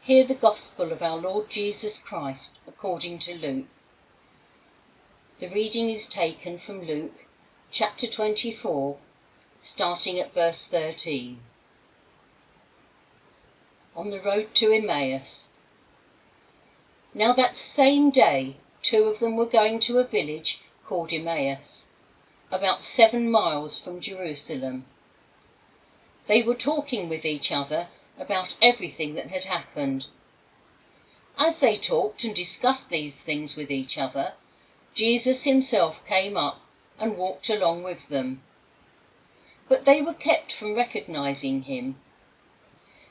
Hear the Gospel of our Lord Jesus Christ according to Luke. The reading is taken from Luke chapter 24, starting at verse 13. On the road to Emmaus. Now that same day, 2 of them were going to a village called Emmaus, about 7 miles from Jerusalem. They were talking with each other about everything that had happened. As they talked and discussed these things with each other, Jesus himself came up and walked along with them. But they were kept from recognizing him.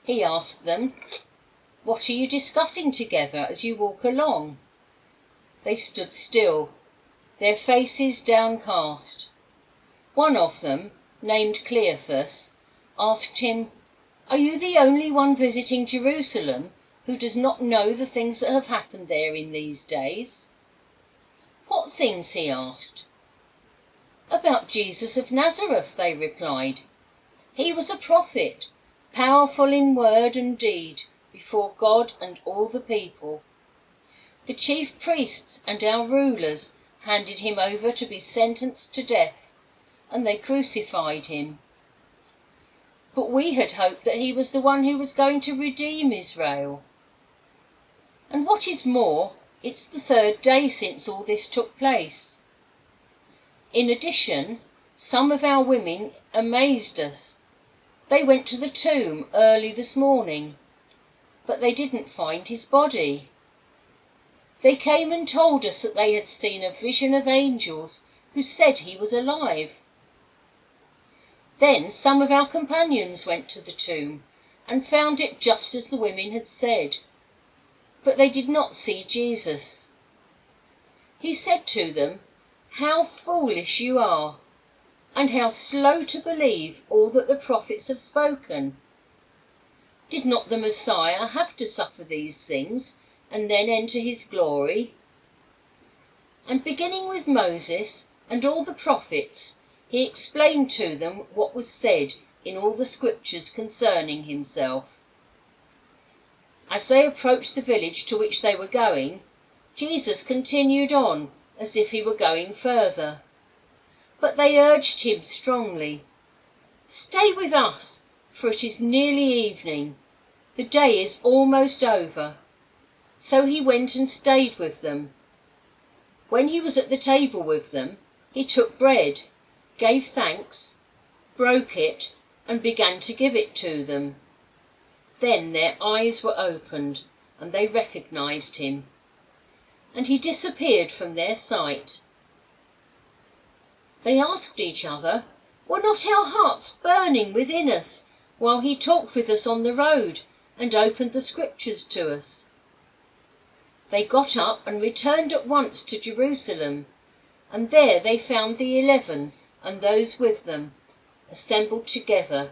He asked them, "What are you discussing together as you walk along?" They stood still, their faces downcast. One of them, named Cleophas, asked him, "Are you the only one visiting Jerusalem who does not know the things that have happened there in these days?" "What things?" he asked. "About Jesus of Nazareth," they replied. "He was a prophet, powerful in word and deed before God and all the people. The chief priests and our rulers handed him over to be sentenced to death, and they crucified him. But we had hoped that he was the one who was going to redeem Israel. And what is more, it's the 3rd day since all this took place. In addition, some of our women amazed us. They went to the tomb early this morning, but they didn't find his body. They came and told us that they had seen a vision of angels who said he was alive. Then some of our companions went to the tomb and found it just as the women had said, but they did not see Jesus." He said to them, "How foolish you are, and how slow to believe all that the prophets have spoken. Did not the Messiah have to suffer these things and then enter his glory?" And beginning with Moses and all the prophets, he explained to them what was said in all the scriptures concerning himself. As they approached the village to which they were going, Jesus continued on as if he were going further. But they urged him strongly, "Stay with us, for it is nearly evening. The day is almost over." So he went and stayed with them. When he was at the table with them, he took bread, gave thanks, broke it, and began to give it to them. Then their eyes were opened, and they recognized him, and he disappeared from their sight. They asked each other, "Were not our hearts burning within us while he talked with us on the road and opened the scriptures to us?" They got up and returned at once to Jerusalem, and there they found the 11 and those with them assembled together,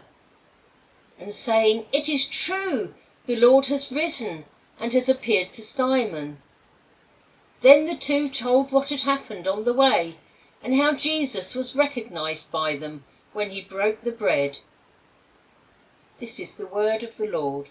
and saying, "It is true, the Lord has risen and has appeared to Simon." Then the 2 told what had happened on the way, and how Jesus was recognized by them when he broke the bread. This is the word of the Lord.